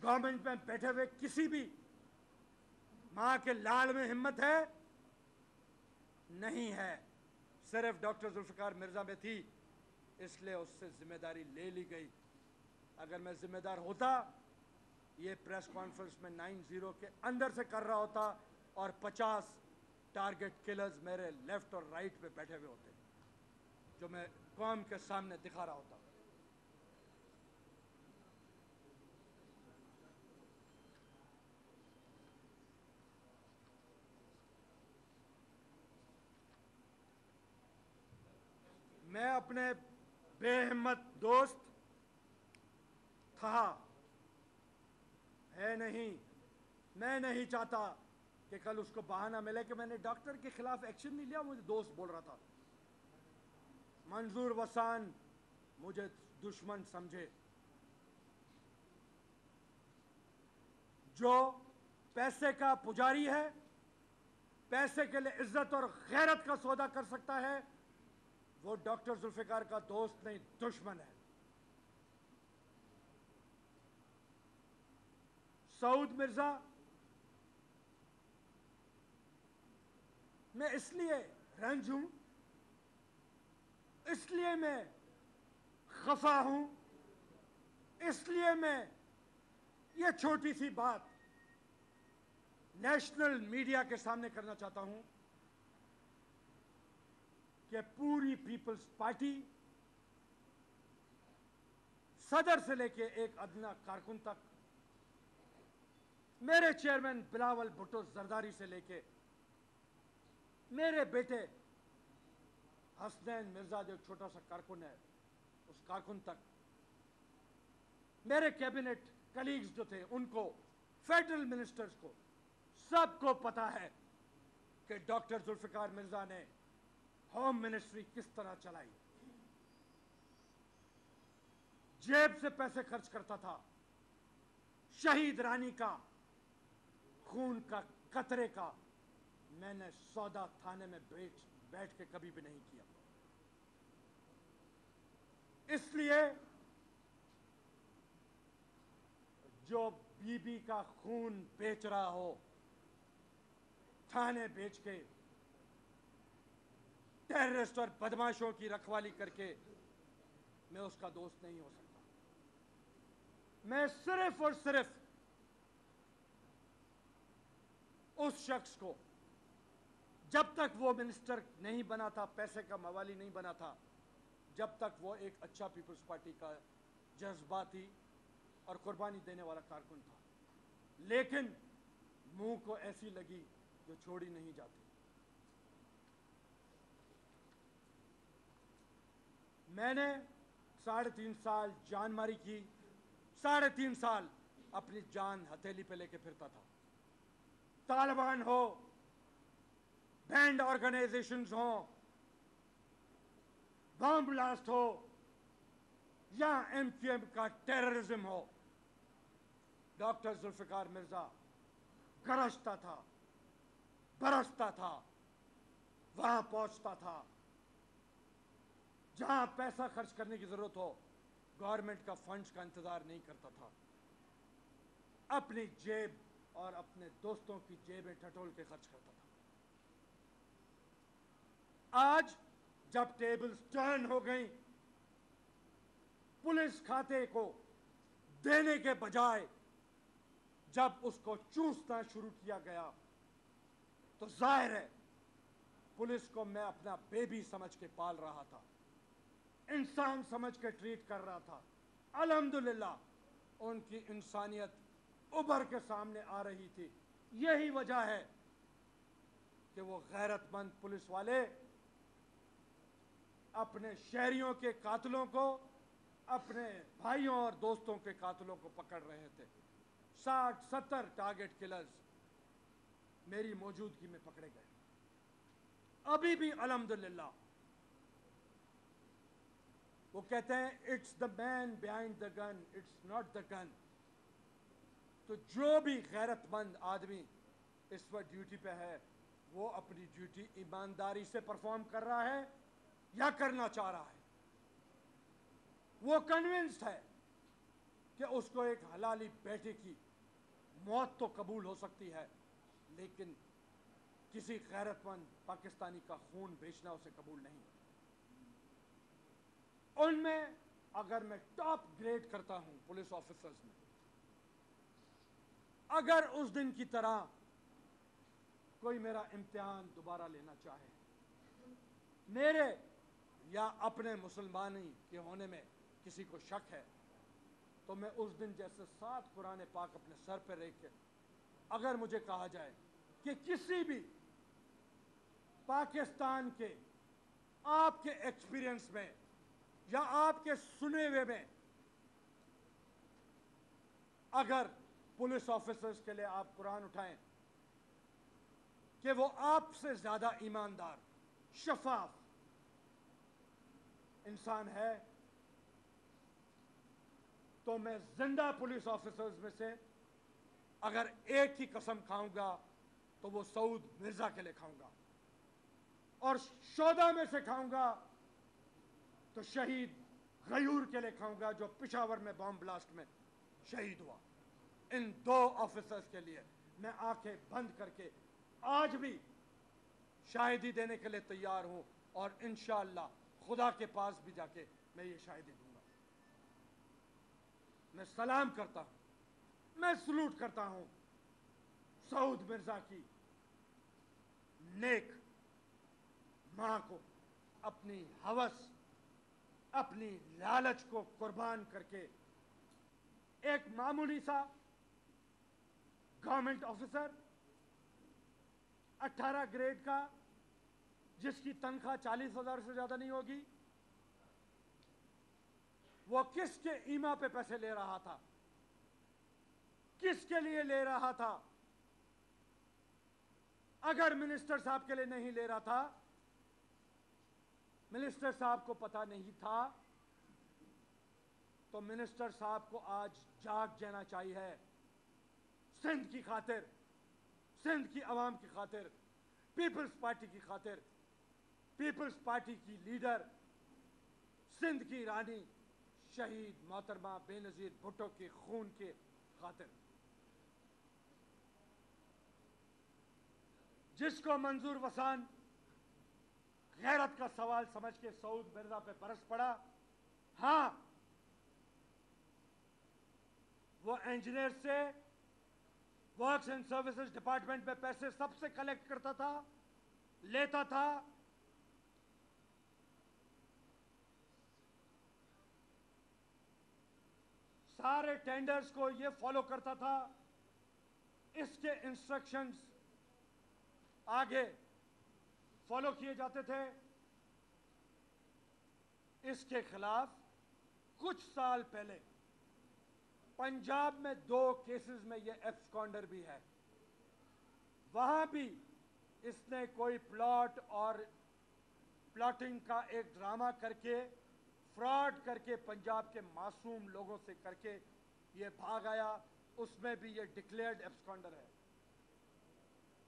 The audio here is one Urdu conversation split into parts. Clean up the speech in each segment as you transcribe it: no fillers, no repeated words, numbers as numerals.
گورنمنٹ میں بیٹھے ہوئے کسی بھی ماں کے لاڑ میں ہمت ہے؟ نہیں ہے. صرف ڈاکٹر ذوالفقار مرزا میں تھی، اس لیے اس سے ذمہ داری لے لی گئی. اگر میں ذمہ دار ہوتا، یہ پریس کانفرنس میں 9-0 کے اندر سے کر رہا ہوتا اور 50 ٹارگٹ کلرز میرے لیفٹ اور رائٹ پہ بیٹھے ہوئے ہوتے جو میں قوم کے سامنے دکھا رہا ہوتا. میں اپنے بے ہمت دوست تھا ہے نہیں. میں نہیں چاہتا کہ کل اس کو بہانہ ملے کہ میں نے ڈاکٹر کے خلاف ایکشن نہیں لیا، مجھے دوست بول رہا تھا. منظور وسان مجھے دشمن سمجھے. جو پیسے کا پجاری ہے، پیسے کے لیے عزت اور غیرت کا سودا کر سکتا ہے، وہ ڈاکٹر ذوالفقار کا دوست نہیں، دشمن ہے. سعود مرزا، میں اس لیے رنج ہوں، اس لیے میں خفا ہوں، اس لیے میں یہ چھوٹی سی بات نیشنل میڈیا کے سامنے کرنا چاہتا ہوں کہ پوری پیپلز پارٹی صدر سے لے کے ایک ادنا کارکن تک، میرے چیئرمین بلاول بھٹو زرداری سے لے کے میرے بیٹے حسنین مرزا جو ایک چھوٹا سا کارکن ہے، اس کارکن تک، میرے کیبنٹ کلیگز جو تھے ان کو، فیڈرل منسٹرز کو، سب کو پتا ہے کہ ڈاکٹر ذوالفقار مرزا نے ہوم منسٹری کس طرح چلائی. جیب سے پیسے خرچ کرتا تھا. شہید رانی کا خون کا قطرے کا میں نے سودا تھانے میں بیٹھ کے کبھی بھی نہیں کیا. اس لیے جو بی بی کا خون بیچ رہا ہو، تھانے بیچ کے، ٹیررسٹ اور بدماشوں کی رکھوالی کر کے، میں اس کا دوست نہیں ہو سکتا. میں صرف اور صرف اس شخص کو، جب تک وہ منسٹر نہیں بنا تھا، پیسے کا موالی نہیں بنا تھا، جب تک وہ ایک اچھا پیپلز پارٹی کا جذباتی اور قربانی دینے والا کارکن تھا، لیکن منہ کو ایسی لگی جو چھوڑی نہیں جاتی. میں نے 3.5 سال جان ماری کی، 3.5 سال اپنی جان ہتھیلی پہ لے کے پھرتا تھا. طالبان ہو، بینڈ آرگنائزیشنز ہوں، بم بلاسٹ ہو، یا ایم کیو ایم کا ٹیررزم ہو، ڈاکٹر ذوالفقار مرزا گرجتا تھا، برستا تھا، وہاں پہنچتا تھا جہاں پیسہ خرچ کرنے کی ضرورت ہو. گورنمنٹ کا فنڈز کا انتظار نہیں کرتا تھا، اپنی جیب اور اپنے دوستوں کی جیبیں ٹٹول کے خرچ کرتا تھا. آج جب ٹیبلز ٹرن ہو گئیں، پولیس کھاتے کو دینے کے بجائے جب اس کو چوسنا شروع کیا گیا، تو ظاہر ہے پولیس کو میں اپنا بیبی سمجھ کے پال رہا تھا، انسان سمجھ کے ٹریٹ کر رہا تھا. الحمدللہ ان کی انسانیت ابھر کے سامنے آ رہی تھی. یہی وجہ ہے کہ وہ غیرت مند پولیس والے اپنے شہریوں کے قاتلوں کو، اپنے بھائیوں اور دوستوں کے قاتلوں کو پکڑ رہے تھے. 60-70 ٹارگٹ کلرز میری موجودگی میں پکڑے گئے. ابھی بھی الحمدللہ وہ کہتے ہیں it's the man behind the gun, it's not the gun. تو جو بھی غیرت مند آدمی اس وقت ڈیوٹی پہ ہے، وہ اپنی ڈیوٹی ایمانداری سے پرفارم کر رہا ہے یا کرنا چاہ رہا ہے. وہ کنونسڈ ہے کہ اس کو ایک حلالی بیٹے کی موت تو قبول ہو سکتی ہے، لیکن کسی غیرت مند پاکستانی کا خون بیچنا اسے قبول نہیں۔ ان میں اگر میں ٹاپ گریڈ کرتا ہوں پولیس آفیسرز میں، اگر اس دن کی طرح کوئی میرا امتحان دوبارہ لینا چاہے، میرے یا اپنے مسلمانی کے ہونے میں کسی کو شک ہے، تو میں اس دن جیسے 7 قرآن پاک اپنے سر پہ رکھ کے، اگر مجھے کہا جائے کہ کسی بھی پاکستان کے آپ کے ایکسپیرینس میں یا آپ کے سنے ہوئے میں اگر پولیس آفیسرز کے لیے آپ قرآن اٹھائیں کہ وہ آپ سے زیادہ ایماندار، شفاف انسان ہے، تو میں زندہ پولیس آفیسرز میں سے اگر ایک ہی قسم کھاؤں گا تو وہ سعود مرزا کے لیے کھاؤں گا، اور شہداء میں سے کھاؤں گا تو شہید غیور کے لیے کھاؤں گا جو پشاور میں بام بلاسٹ میں شہید ہوا۔ ان 2 آفیسرز کے لیے میں آنکھیں بند کر کے آج بھی شاہدی دینے کے لیے تیار ہوں، اور انشاءاللہ خدا کے پاس بھی جا کے میں یہ شاہدی دوں گا۔ میں سلام کرتا ہوں، میں سلوٹ کرتا ہوں سعود مرزا کی نیک ماں کو، اپنی ہوس، اپنی لالچ کو قربان کر کے ایک معمولی سا گورنمنٹ آفیسر 18 گریڈ کا، جس کی تنخواہ 40,000 سے زیادہ نہیں ہوگی، وہ کس کے ایما پہ پیسے لے رہا تھا، کس کے لیے لے رہا تھا؟ اگر منسٹر صاحب کے لیے نہیں لے رہا تھا، منسٹر صاحب کو پتہ نہیں تھا، تو منسٹر صاحب کو آج جاگ جانا چاہیے، سندھ کی خاطر، سندھ کی عوام کی خاطر، پیپلز پارٹی کی خاطر، پیپلز پارٹی کی لیڈر، سندھ کی رانی شہید محترمہ بے نظیر بھٹو کے خون کے خاطر، جس کو منظور وسان غیرت کا سوال سمجھ کے سعود مرزا پہ برس پڑا۔ ہاں، وہ انجینئر سے ورکس اینڈ سروسز ڈپارٹمنٹ میں پیسے سب سے کلیکٹ کرتا تھا، لیتا تھا، سارے ٹینڈرز کو یہ فالو کرتا تھا، اس کے انسٹرکشنز آگے فالو کیے جاتے تھے۔ اس کے خلاف کچھ سال پہلے پنجاب میں 2 کیسز میں یہ ایبسکانڈر بھی ہے، وہاں بھی اس نے کوئی پلاٹ اور پلاٹنگ کا ایک ڈرامہ کر کے، فراڈ کر کے، پنجاب کے معصوم لوگوں سے کر کے یہ بھاگ آیا، اس میں بھی یہ ڈکلیئرڈ ایبسکانڈر ہے۔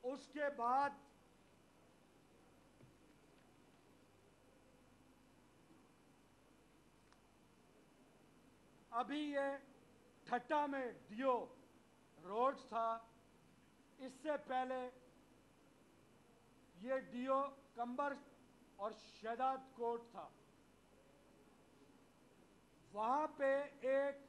اس کے بعد ابھی یہ ٹھٹا میں ڈیو روڈز تھا، اس سے پہلے یہ ڈیو کمبر اور شہداد کوٹ تھا، وہاں پہ ایک